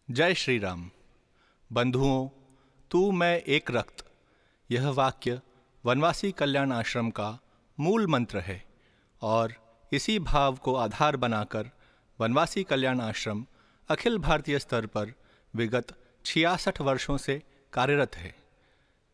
जय श्री राम। बंधुओं, तू मैं एक रक्त, यह वाक्य वनवासी कल्याण आश्रम का मूल मंत्र है और इसी भाव को आधार बनाकर वनवासी कल्याण आश्रम अखिल भारतीय स्तर पर विगत 66 वर्षों से कार्यरत है।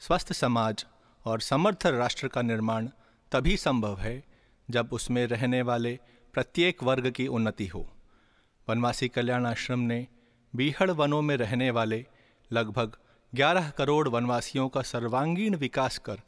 स्वस्थ समाज और समर्थ राष्ट्र का निर्माण तभी संभव है जब उसमें रहने वाले प्रत्येक वर्ग की उन्नति हो। वनवासी कल्याण आश्रम ने बीहड़ वनों में रहने वाले लगभग 11 करोड़ वनवासियों का सर्वांगीण विकास कर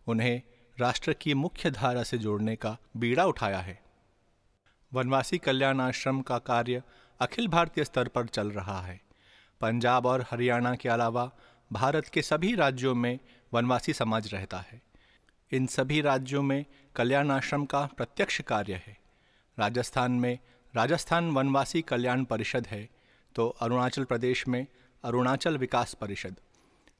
उन्हें राष्ट्र की मुख्य धारा से जोड़ने का बीड़ा उठाया है। वनवासी कल्याण आश्रम का कार्य अखिल भारतीय स्तर पर चल रहा है। पंजाब और हरियाणा के अलावा भारत के सभी राज्यों में वनवासी समाज रहता है। इन सभी राज्यों में कल्याण आश्रम का प्रत्यक्ष कार्य है। राजस्थान में राजस्थान वनवासी कल्याण परिषद है, तो अरुणाचल प्रदेश में अरुणाचल विकास परिषद।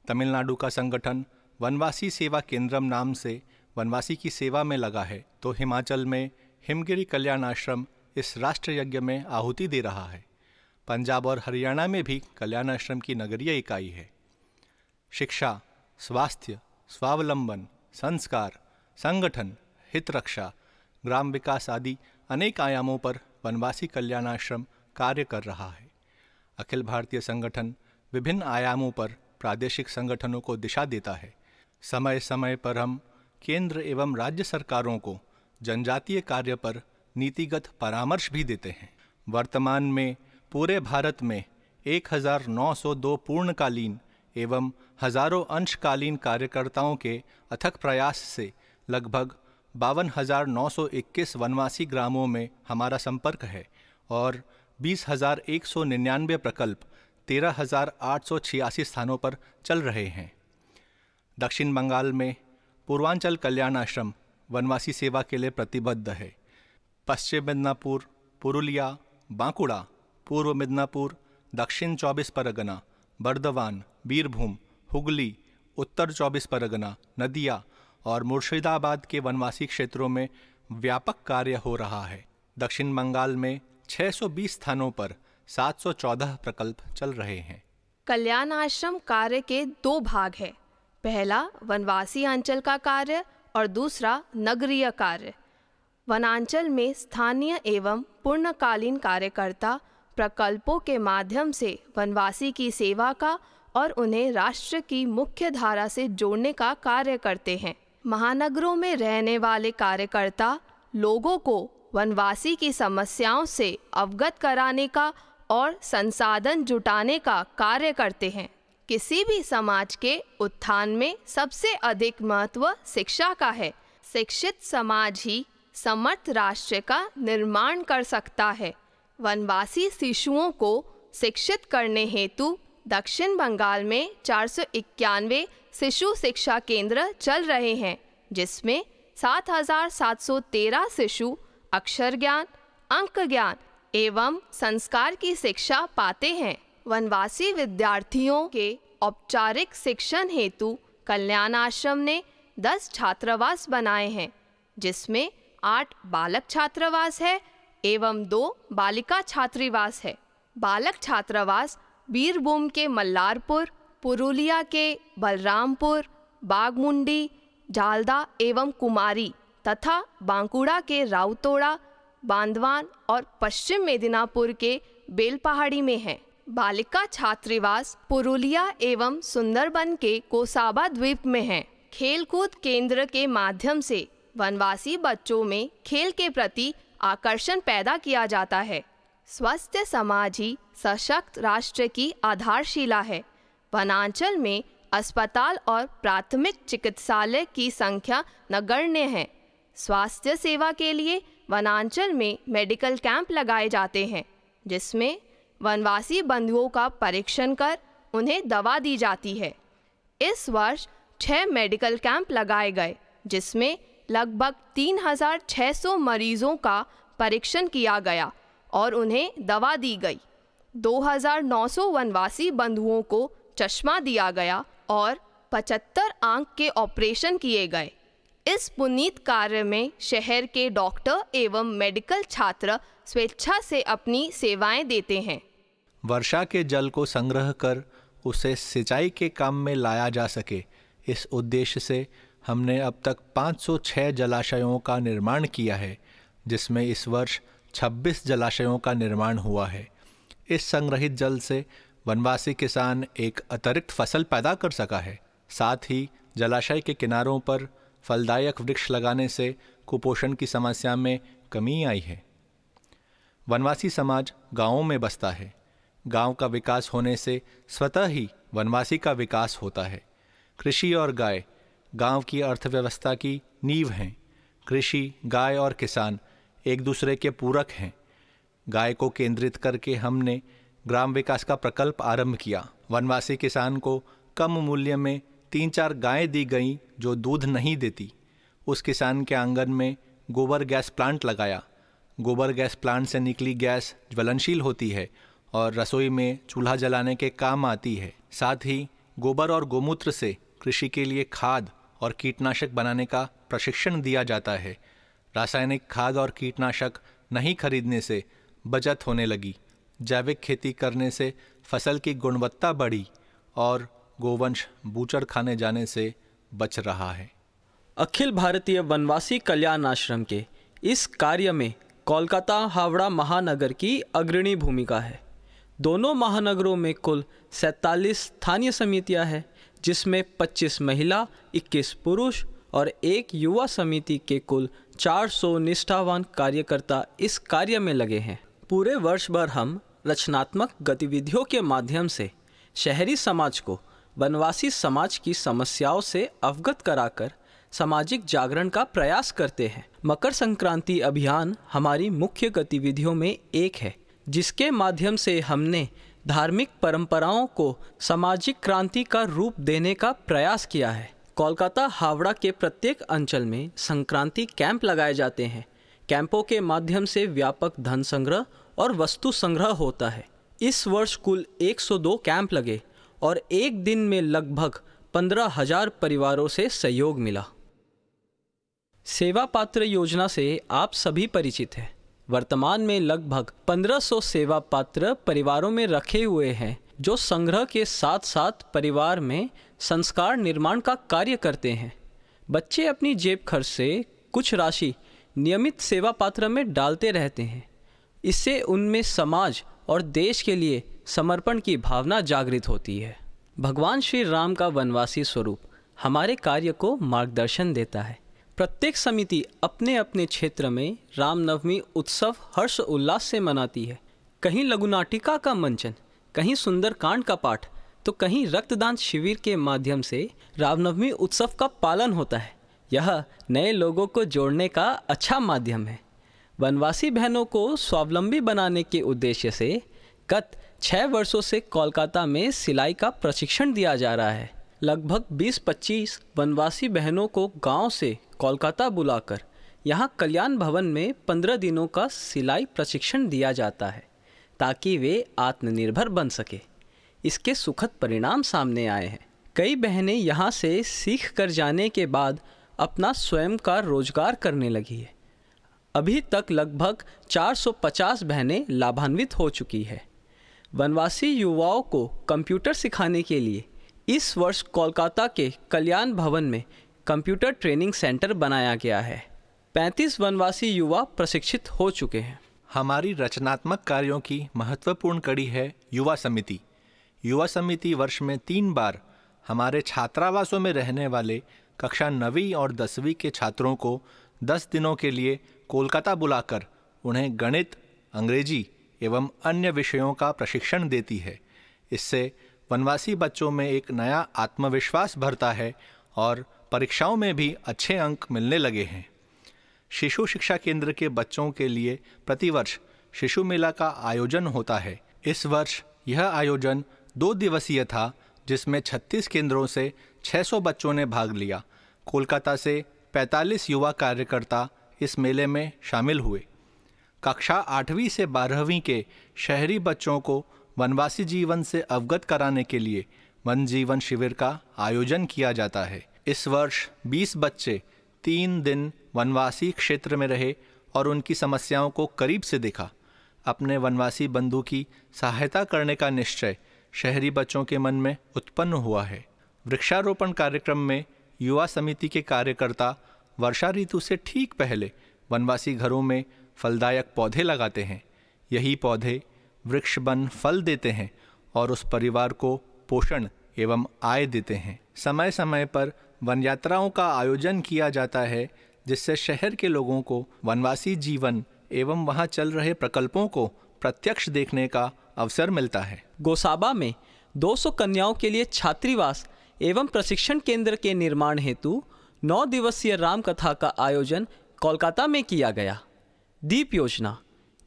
तमिलनाडु का संगठन वनवासी सेवा केंद्रम नाम से वनवासी की सेवा में लगा है, तो हिमाचल में हिमगिरी कल्याण आश्रम इस राष्ट्र यज्ञ में आहुति दे रहा है। पंजाब और हरियाणा में भी कल्याण आश्रम की नगरीय इकाई है। शिक्षा, स्वास्थ्य, स्वावलंबन, संस्कार, संगठन, हित रक्षा, ग्राम विकास आदि अनेक आयामों पर वनवासी कल्याण आश्रम कार्य कर रहा है। अखिल भारतीय संगठन विभिन्न आयामों पर प्रादेशिक संगठनों को दिशा देता है। समय समय पर हम केंद्र एवं राज्य सरकारों को जनजातीय कार्य पर नीतिगत परामर्श भी देते हैं। वर्तमान में पूरे भारत में 1902 पूर्णकालीन एवं हजारों अंशकालीन कार्यकर्ताओं के अथक प्रयास से लगभग 52,921 वनवासी ग्रामों में हमारा संपर्क है और 20,199 प्रकल्प 13,886 स्थानों पर चल रहे हैं। दक्षिण बंगाल में पूर्वांचल कल्याण आश्रम वनवासी सेवा के लिए प्रतिबद्ध है। पश्चिम मिदनापुर, पुरुलिया, बांकुड़ा, पूर्व मिदनापुर, दक्षिण 24 परगना, बर्दवान, बीरभूम, हुगली, उत्तर 24 परगना, नदिया और मुर्शिदाबाद के वनवासी क्षेत्रों में व्यापक कार्य हो रहा है। दक्षिण बंगाल में 620 स्थानों पर 714 प्रकल्प चल रहे हैं। कल्याण आश्रम कार्य के दो भाग हैं। पहला वनवासी अंचल का कार्य और दूसरा नगरीय कार्य। वनांचल में स्थानीय एवं पूर्णकालीन कार्यकर्ता प्रकल्पों के माध्यम से वनवासी की सेवा का और उन्हें राष्ट्र की मुख्य धारा से जोड़ने का कार्य करते हैं। महानगरों में रहने वाले कार्यकर्ता लोगों को वनवासी की समस्याओं से अवगत कराने का और संसाधन जुटाने का कार्य करते हैं। किसी भी समाज के उत्थान में सबसे अधिक महत्व शिक्षा का है। शिक्षित समाज ही समर्थ राष्ट्र का निर्माण कर सकता है। वनवासी शिशुओं को शिक्षित करने हेतु दक्षिण बंगाल में 491 शिशु शिक्षा केंद्र चल रहे हैं, जिसमें 7,713 शिशु अक्षर ज्ञान, अंक ज्ञान एवं संस्कार की शिक्षा पाते हैं। वनवासी विद्यार्थियों के औपचारिक शिक्षण हेतु कल्याण आश्रम ने 10 छात्रावास बनाए हैं, जिसमें 8 बालक छात्रावास है एवं 2 बालिका छात्रावास है। बालक छात्रावास बीरभूम के मल्लारपुर, पुरुलिया के बलरामपुर, बागमुंडी, झालदा एवं कुमारी तथा बांकुड़ा के राउतोड़ा, बांदवान और पश्चिम मेदिनीपुर के बेलपहाड़ी में है। बालिका छात्रावास पुरुलिया एवं सुंदरबन के कोसाबा द्वीप में है। खेलकूद केंद्र के माध्यम से वनवासी बच्चों में खेल के प्रति आकर्षण पैदा किया जाता है। स्वस्थ समाज ही सशक्त राष्ट्र की आधारशिला है। वनांचल में अस्पताल और प्राथमिक चिकित्सालय की संख्या नगण्य है। स्वास्थ्य सेवा के लिए वनांचल में मेडिकल कैंप लगाए जाते हैं, जिसमें वनवासी बंधुओं का परीक्षण कर उन्हें दवा दी जाती है। इस वर्ष 6 मेडिकल कैंप लगाए गए, जिसमें लगभग 3,600 मरीजों का परीक्षण किया गया और उन्हें दवा दी गई। 2,900 वनवासी बंधुओं को चश्मा दिया गया और 75 आंख के ऑपरेशन किए गए। इस पुनीत कार्य में शहर के डॉक्टर एवं मेडिकल छात्र स्वेच्छा से अपनी सेवाएं देते हैं। वर्षा के जल को संग्रह कर उसे सिंचाई के काम में लाया जा सके, इस उद्देश्य से हमने अब तक 506 जलाशयों का निर्माण किया है, जिसमें इस वर्ष 26 जलाशयों का निर्माण हुआ है। इस संग्रहित जल से वनवासी किसान एक अतिरिक्त फसल पैदा कर सका है। साथ ही जलाशय के किनारों पर फलदायक वृक्ष लगाने से कुपोषण की समस्या में कमी आई है। वनवासी समाज गांवों में बसता है। गांव का विकास होने से स्वतः ही वनवासी का विकास होता है। कृषि और गाय गांव की अर्थव्यवस्था की नींव हैं। कृषि, गाय और किसान एक दूसरे के पूरक हैं। गाय को केंद्रित करके हमने ग्राम विकास का प्रकल्प आरंभ किया। वनवासी किसान को कम मूल्य में 3-4 गायें दी गईं जो दूध नहीं देती। उस किसान के आंगन में गोबर गैस प्लांट लगाया। गोबर गैस प्लांट से निकली गैस ज्वलनशील होती है और रसोई में चूल्हा जलाने के काम आती है। साथ ही गोबर और गोमूत्र से कृषि के लिए खाद और कीटनाशक बनाने का प्रशिक्षण दिया जाता है। रासायनिक खाद और कीटनाशक नहीं खरीदने से बचत होने लगी। जैविक खेती करने से फसल की गुणवत्ता बढ़ी और गोवंश बूचड़ खाने जाने से बच रहा है। अखिल भारतीय वनवासी कल्याण आश्रम के इस कार्य में कोलकाता हावड़ा महानगर की अग्रणी भूमिका है। दोनों महानगरों में कुल 47 स्थानीय समितियां हैं, जिसमें 25 महिला, 21 पुरुष और एक युवा समिति के कुल 400 निष्ठावान कार्यकर्ता इस कार्य में लगे हैं। पूरे वर्ष भर हम रचनात्मक गतिविधियों के माध्यम से शहरी समाज को वनवासी समाज की समस्याओं से अवगत कराकर सामाजिक जागरण का प्रयास करते हैं। मकर संक्रांति अभियान हमारी मुख्य गतिविधियों में एक है, जिसके माध्यम से हमने धार्मिक परंपराओं को सामाजिक क्रांति का रूप देने का प्रयास किया है। कोलकाता हावड़ा के प्रत्येक अंचल में संक्रांति कैंप लगाए जाते हैं। कैंपों के माध्यम से व्यापक धन संग्रह और वस्तु संग्रह होता है। इस वर्ष कुल 102 कैंप लगे और एक दिन में लगभग 15,000 परिवारों से सहयोग मिला। सेवा पात्र योजना से आप सभी परिचित हैं। वर्तमान में लगभग 1500 सेवा पात्र परिवारों में रखे हुए हैं, जो संग्रह के साथ साथ परिवार में संस्कार निर्माण का कार्य करते हैं। बच्चे अपनी जेब खर्च से कुछ राशि नियमित सेवा पात्र में डालते रहते हैं। इससे उनमें समाज और देश के लिए समर्पण की भावना जागृत होती है। भगवान श्री राम का वनवासी स्वरूप हमारे कार्य को मार्गदर्शन देता है। प्रत्येक समिति अपने अपने क्षेत्र में रामनवमी उत्सव हर्ष उल्लास से मनाती है। कहीं लघु नाटिका का मंचन, कहीं सुंदरकांड का पाठ, तो कहीं रक्तदान शिविर के माध्यम से रामनवमी उत्सव का पालन होता है। यह नए लोगों को जोड़ने का अच्छा माध्यम है। वनवासी बहनों को स्वावलंबी बनाने के उद्देश्य से गत 6 वर्षों से कोलकाता में सिलाई का प्रशिक्षण दिया जा रहा है। लगभग 20-25 वनवासी बहनों को गांव से कोलकाता बुलाकर यहां कल्याण भवन में 15 दिनों का सिलाई प्रशिक्षण दिया जाता है, ताकि वे आत्मनिर्भर बन सके। इसके सुखद परिणाम सामने आए हैं। कई बहनें यहां से सीख कर जाने के बाद अपना स्वयं का रोजगार करने लगी है। अभी तक लगभग 450 बहनें लाभान्वित हो चुकी है। वनवासी युवाओं को कंप्यूटर सिखाने के लिए इस वर्ष कोलकाता के कल्याण भवन में कंप्यूटर ट्रेनिंग सेंटर बनाया गया है। 35 वनवासी युवा प्रशिक्षित हो चुके हैं। हमारी रचनात्मक कार्यों की महत्वपूर्ण कड़ी है युवा समिति। युवा समिति वर्ष में 3 बार हमारे छात्रावासों में रहने वाले कक्षा 9वीं और 10वीं के छात्रों को 10 दिनों के लिए कोलकाता बुलाकर उन्हें गणित, अंग्रेजी एवं अन्य विषयों का प्रशिक्षण देती है। इससे वनवासी बच्चों में एक नया आत्मविश्वास भरता है और परीक्षाओं में भी अच्छे अंक मिलने लगे हैं। शिशु शिक्षा केंद्र के बच्चों के लिए प्रतिवर्ष शिशु मेला का आयोजन होता है। इस वर्ष यह आयोजन 2 दिवसीय था, जिसमें 36 केंद्रों से 600 बच्चों ने भाग लिया। कोलकाता से 45 युवा कार्यकर्ता इस मेले में शामिल हुए। कक्षा 8वीं से 12वीं के शहरी बच्चों को वनवासी जीवन से अवगत कराने के लिए वन जीवन शिविर का आयोजन किया जाता है। इस वर्ष 20 बच्चे 3 दिन वनवासी क्षेत्र में रहे और उनकी समस्याओं को करीब से देखा। अपने वनवासी बंधु की सहायता करने का निश्चय शहरी बच्चों के मन में उत्पन्न हुआ है। वृक्षारोपण कार्यक्रम में युवा समिति के कार्यकर्ता वर्षा ऋतु से ठीक पहले वनवासी घरों में फलदायक पौधे लगाते हैं। यही पौधे वृक्ष बन फल देते हैं और उस परिवार को पोषण एवं आय देते हैं। समय समय पर वन यात्राओं का आयोजन किया जाता है, जिससे शहर के लोगों को वनवासी जीवन एवं वहां चल रहे प्रकल्पों को प्रत्यक्ष देखने का अवसर मिलता है। गोसाबा में 200 कन्याओं के लिए छात्रावास एवं प्रशिक्षण केंद्र के निर्माण हेतु 9 दिवसीय राम कथा का आयोजन कोलकाता में किया गया। दीप योजना,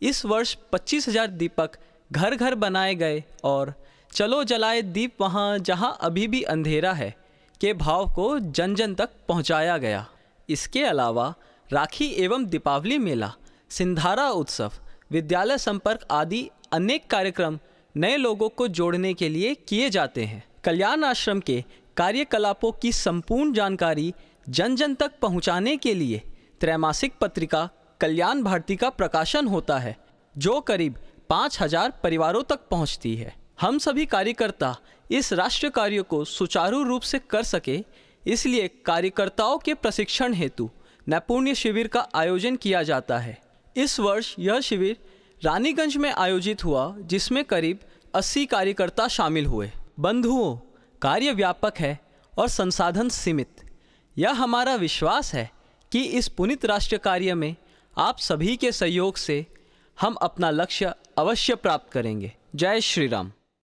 इस वर्ष 25,000 दीपक घर घर बनाए गए और चलो जलाए दीप वहाँ जहाँ अभी भी अंधेरा है के भाव को जन जन तक पहुँचाया गया। इसके अलावा राखी एवं दीपावली मेला, सिंधारा उत्सव, विद्यालय संपर्क आदि अनेक कार्यक्रम नए लोगों को जोड़ने के लिए किए जाते हैं। कल्याण आश्रम के कार्यकलापों की संपूर्ण जानकारी जन जन तक पहुंचाने के लिए त्रैमासिक पत्रिका कल्याण भारती का प्रकाशन होता है, जो करीब 5,000 परिवारों तक पहुंचती है। हम सभी कार्यकर्ता इस राष्ट्रीय कार्य को सुचारू रूप से कर सके, इसलिए कार्यकर्ताओं के प्रशिक्षण हेतु नैपुण्य शिविर का आयोजन किया जाता है। इस वर्ष यह शिविर रानीगंज में आयोजित हुआ, जिसमें करीब 80 कार्यकर्ता शामिल हुए। बंधुओं, कार्य व्यापक है और संसाधन सीमित। यह हमारा विश्वास है कि इस पुनीत राष्ट्रीय कार्य में आप सभी के सहयोग से हम अपना लक्ष्य अवश्य प्राप्त करेंगे। जय श्री राम।